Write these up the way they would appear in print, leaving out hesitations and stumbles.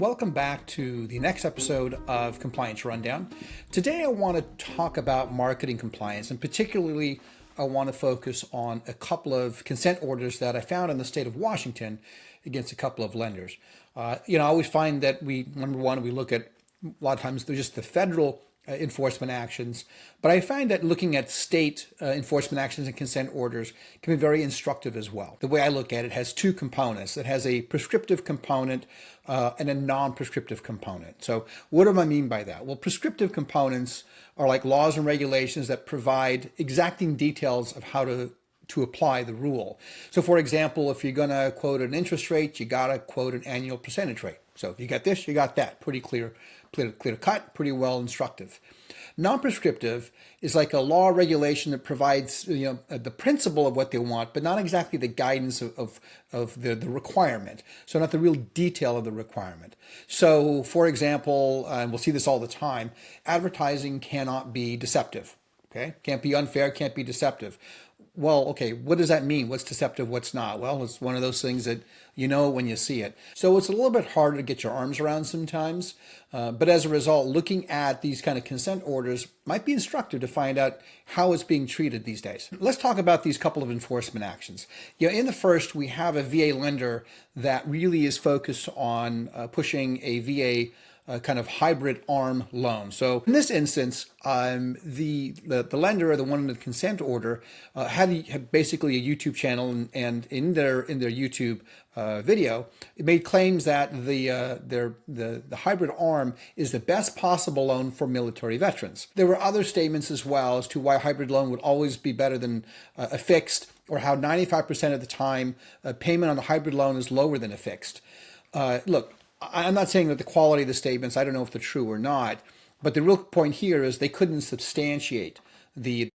Welcome back to the next episode of Compliance Rundown. Today I want to talk about marketing compliance, and particularly I want to focus on a couple of consent orders that I found in the state of Washington against a couple of lenders. I always find that number one, we look at a lot of times they're just the federal enforcement actions, but I find that looking at state enforcement actions and consent orders can be very instructive as well. The way I look at it has two components. It has a prescriptive component and a non-prescriptive component. So what do I mean by that? Well, prescriptive components are like laws and regulations that provide exacting details of how to apply the rule. So for example, if you're going to quote an interest rate, you got to quote an annual percentage rate. So if you got this, you got that. Pretty clear cut, pretty well instructive. Non-prescriptive is like a law or regulation that provides the principle of what they want, but not exactly the guidance of the requirement. So not the real detail of the requirement. So for example, and we'll see this all the time, advertising cannot be deceptive. Okay, can't be unfair, can't be deceptive. Well, okay, what does that mean? What's deceptive, what's not? Well, it's one of those things that you know when you see it. So it's a little bit harder to get your arms around sometimes. But as a result, looking at these kind of consent orders might be instructive to find out how it's being treated these days. Let's talk about these couple of enforcement actions. In the first, we have a VA lender that really is focused on pushing a VA kind of hybrid arm loan. So in this instance, the lender, or the one in the consent order, had basically a YouTube channel, and in their YouTube video, it made claims that the hybrid arm is the best possible loan for military veterans. There were other statements as well as to why a hybrid loan would always be better than a fixed, or how 95% of the time payment on the hybrid loan is lower than a fixed. Look, I'm not saying that the quality of the statements, I don't know if they're true or not, but the real point here is they couldn't substantiate the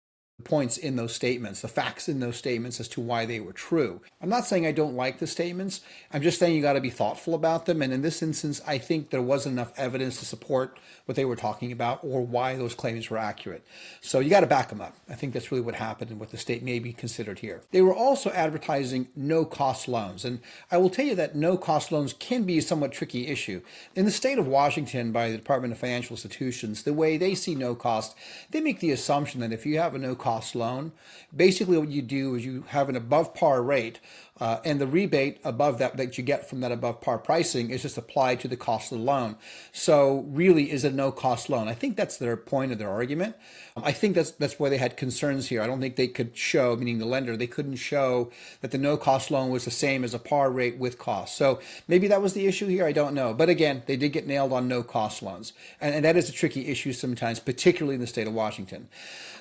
points in those statements, the facts in those statements as to why they were true. I'm not saying I don't like the statements. I'm just saying you got to be thoughtful about them. And in this instance, I think there wasn't enough evidence to support what they were talking about or why those claims were accurate. So you got to back them up. I think that's really what happened and what the state may be considered here. They were also advertising no-cost loans. And I will tell you that no-cost loans can be a somewhat tricky issue. In the state of Washington, by the Department of Financial Institutions, the way they see no cost, they make the assumption that if you have a no-cost loan, basically what you do is you have an above par rate, and the rebate above that you get from that above par pricing is just applied to the cost of the loan. So really is a no cost loan. I think that's their point of their argument. I think that's why they had concerns here. I don't think they could show, meaning the lender, they couldn't show that the no cost loan was the same as a par rate with cost. So maybe that was the issue here. I don't know. But again, they did get nailed on no cost loans. And that is a tricky issue sometimes, particularly in the state of Washington.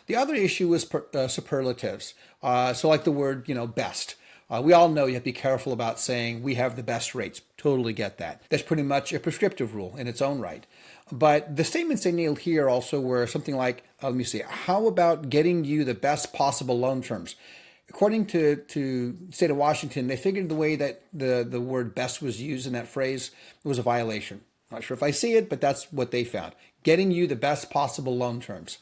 The other issue was superlatives. So like the word, best. We all know you have to be careful about saying we have the best rates. Totally get that. That's pretty much a prescriptive rule in its own right. But the statements they nailed here also were something like, let me see, how about getting you the best possible loan terms? According to the state of Washington, they figured the way that the word best was used in that phrase was a violation. Not sure if I see it, but that's what they found. Getting you the best possible loan terms.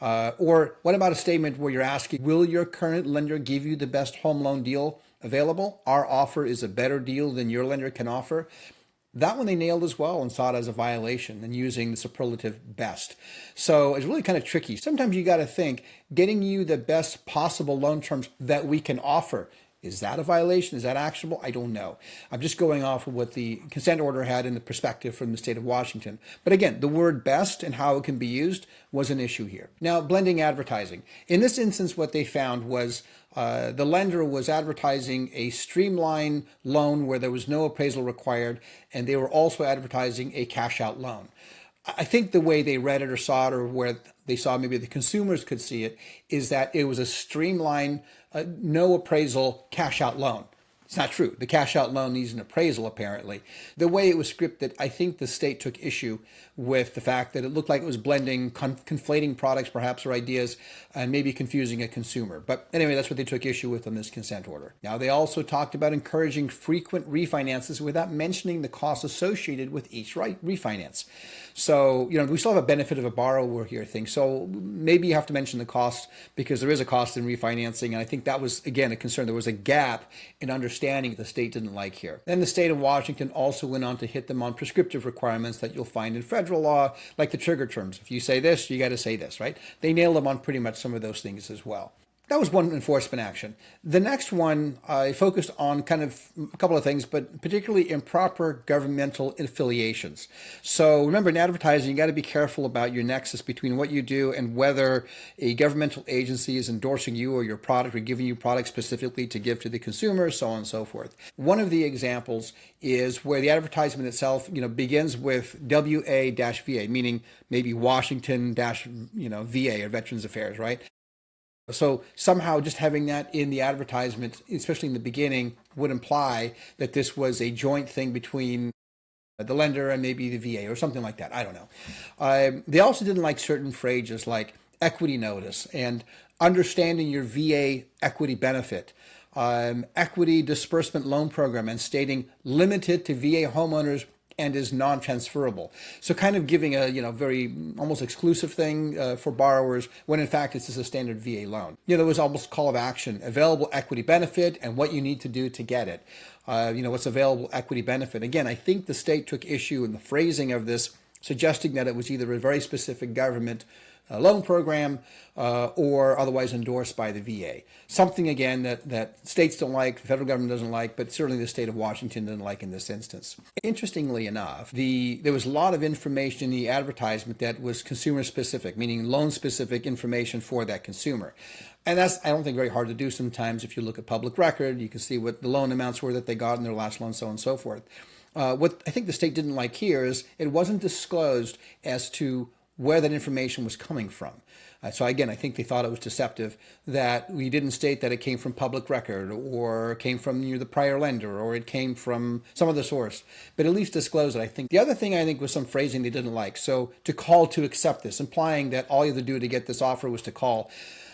Or what about a statement where you're asking, will your current lender give you the best home loan deal available? Our offer is a better deal than your lender can offer. That one they nailed as well and saw it as a violation and using the superlative best. So it's really kind of tricky. Sometimes you got to think, getting you the best possible loan terms that we can offer. Is that a violation? Is that actionable? I don't know. I'm just going off of what the consent order had in the perspective from the state of Washington. But again, the word best and how it can be used was an issue here. Now, blending advertising. In this instance, what they found was the lender was advertising a streamlined loan where there was no appraisal required, and they were also advertising a cash-out loan. I think the way they read it or saw it, or where they saw maybe the consumers could see it, is that it was a streamlined, no appraisal cash out loan. It's not true. The cash out loan needs an appraisal, apparently. The way it was scripted, I think the state took issue with the fact that it looked like it was blending, conflating products perhaps or ideas, and maybe confusing a consumer. But anyway, that's what they took issue with on this consent order. Now, they also talked about encouraging frequent refinances without mentioning the costs associated with each refinance. So, we still have a benefit of a borrower here thing. So maybe you have to mention the cost because there is a cost in refinancing. And I think that was, again, a concern. There was a gap in understanding understanding the state didn't like here. Then the state of Washington also went on to hit them on prescriptive requirements that you'll find in federal law, like the trigger terms. If you say this, you got to say this, right? They nailed them on pretty much some of those things as well. That was one enforcement action. The next one, I focused on kind of a couple of things, but particularly improper governmental affiliations. So remember, in advertising, you got to be careful about your nexus between what you do and whether a governmental agency is endorsing you or your product or giving you products specifically to give to the consumer, so on and so forth. One of the examples is where the advertisement itself, begins with WA-VA, meaning maybe Washington-VA or Veterans Affairs, right? So somehow just having that in the advertisement, especially in the beginning, would imply that this was a joint thing between the lender and maybe the VA or something like that. I don't know. They also didn't like certain phrases like equity notice and understanding your VA equity benefit, equity disbursement loan program, and stating limited to VA homeowners and is non-transferable. So kind of giving a very almost exclusive thing for borrowers when in fact it's just a standard VA loan. There was almost call of action, available equity benefit and what you need to do to get it. What's available equity benefit. Again, I think the state took issue in the phrasing of this, suggesting that it was either a very specific government loan program or otherwise endorsed by the VA. Something, again, that states don't like, the federal government doesn't like, but certainly the state of Washington didn't like in this instance. Interestingly enough, there was a lot of information in the advertisement that was consumer-specific, meaning loan-specific information for that consumer. And that's, I don't think, very hard to do sometimes. If you look at public record, you can see what the loan amounts were that they got in their last loan, so on and so forth. What I think the state didn't like here is it wasn't disclosed as to where that information was coming from. So again, I think they thought it was deceptive that we didn't state that it came from public record or came from the prior lender or it came from some other source, but at least disclose it, I think. The other thing I think was some phrasing they didn't like. So to call to accept this, implying that all you had to do to get this offer was to call.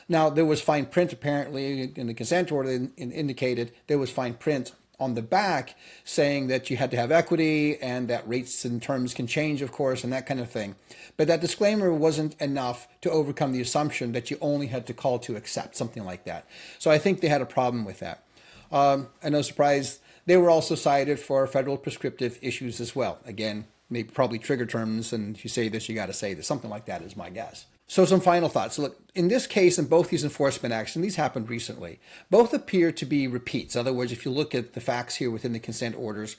Now, there was fine print apparently in the consent order indicated there was fine print on the back saying that you had to have equity and that rates and terms can change, of course, and that kind of thing. But that disclaimer wasn't enough to overcome the assumption that you only had to call to accept, something like that. So I think they had a problem with that. And no surprise, they were also cited for federal prescriptive issues as well. Again, maybe probably trigger terms, and if you say this, you got to say this. Something like that is my guess. So some final thoughts. Look, in this case, in both these enforcement actions, these happened recently, both appear to be repeats. In other words, if you look at the facts here within the consent orders,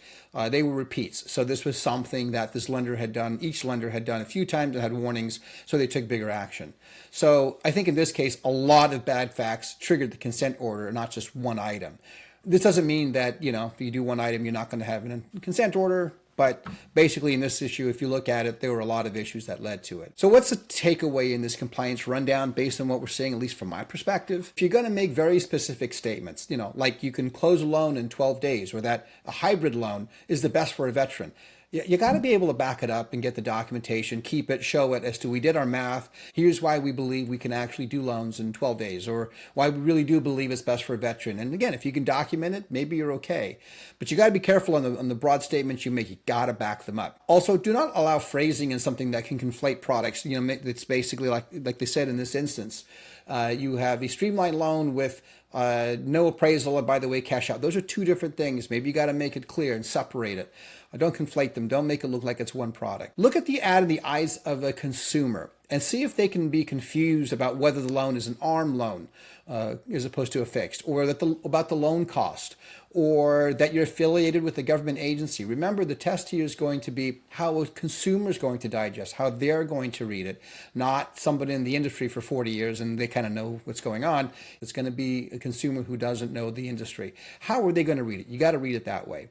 they were repeats. So this was something that this lender had done, each lender had done a few times and had warnings, so they took bigger action. So I think in this case, a lot of bad facts triggered the consent order, not just one item. This doesn't mean that, if you do one item, you're not going to have a consent order. But basically in this issue, if you look at it, there were a lot of issues that led to it. So what's the takeaway in this compliance rundown based on what we're seeing, at least from my perspective? If you're going to make very specific statements, like you can close a loan in 12 days or that a hybrid loan is the best for a veteran, you got to be able to back it up and get the documentation, keep it, show it as to we did our math. Here's why we believe we can actually do loans in 12 days or why we really do believe it's best for a veteran. And again, if you can document it, maybe you're okay. But you got to be careful on the broad statements you make. You got to back them up. Also, do not allow phrasing in something that can conflate products. It's basically like they said in this instance. You have a streamlined loan with no appraisal, and by the way, cash out. Those are two different things. Maybe you got to make it clear and separate it. Don't conflate them. Don't make it look like it's one product. Look at the ad in the eyes of a consumer and see if they can be confused about whether the loan is an ARM loan as opposed to a fixed, or about the loan cost, or that you're affiliated with a government agency. Remember, the test here is going to be how a consumer is going to digest, how they're going to read it, not somebody in the industry for 40 years and they kind of know what's going on. It's going to be a consumer who doesn't know the industry. How are they going to read it? You got to read it that way.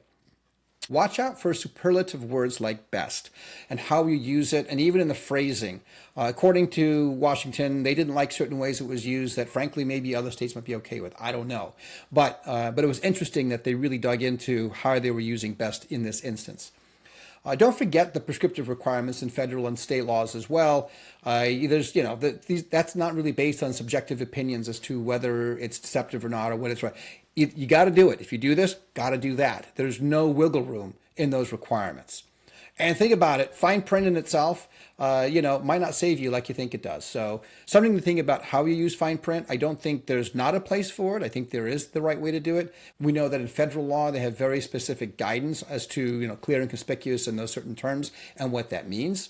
Watch out for superlative words like best and how you use it, and even in the phrasing. According to Washington, they didn't like certain ways it was used that, frankly, maybe other states might be okay with. I don't know. But it was interesting that they really dug into how they were using best in this instance. Don't forget the prescriptive requirements in federal and state laws as well. That's not really based on subjective opinions as to whether it's deceptive or not or what it's right. You got to do it. If you do this, got to do that. There's no wiggle room in those requirements. And think about it, fine print in itself, might not save you like you think it does. So something to think about how you use fine print. I don't think there's not a place for it. I think there is the right way to do it. We know that in federal law, they have very specific guidance as to, clear and conspicuous in those certain terms and what that means.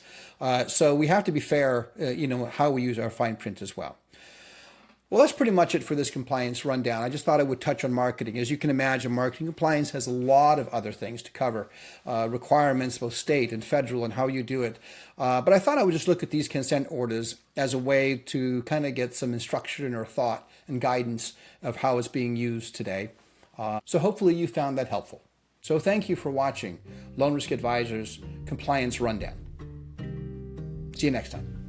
So we have to be fair, how we use our fine print as well. Well, that's pretty much it for this compliance rundown. I just thought I would touch on marketing. As you can imagine, marketing compliance has a lot of other things to cover, requirements, both state and federal, and how you do it. But I thought I would just look at these consent orders as a way to kind of get some instruction or thought and guidance of how it's being used today. So hopefully you found that helpful. So thank you for watching Loan Risk Advisors Compliance Rundown. See you next time.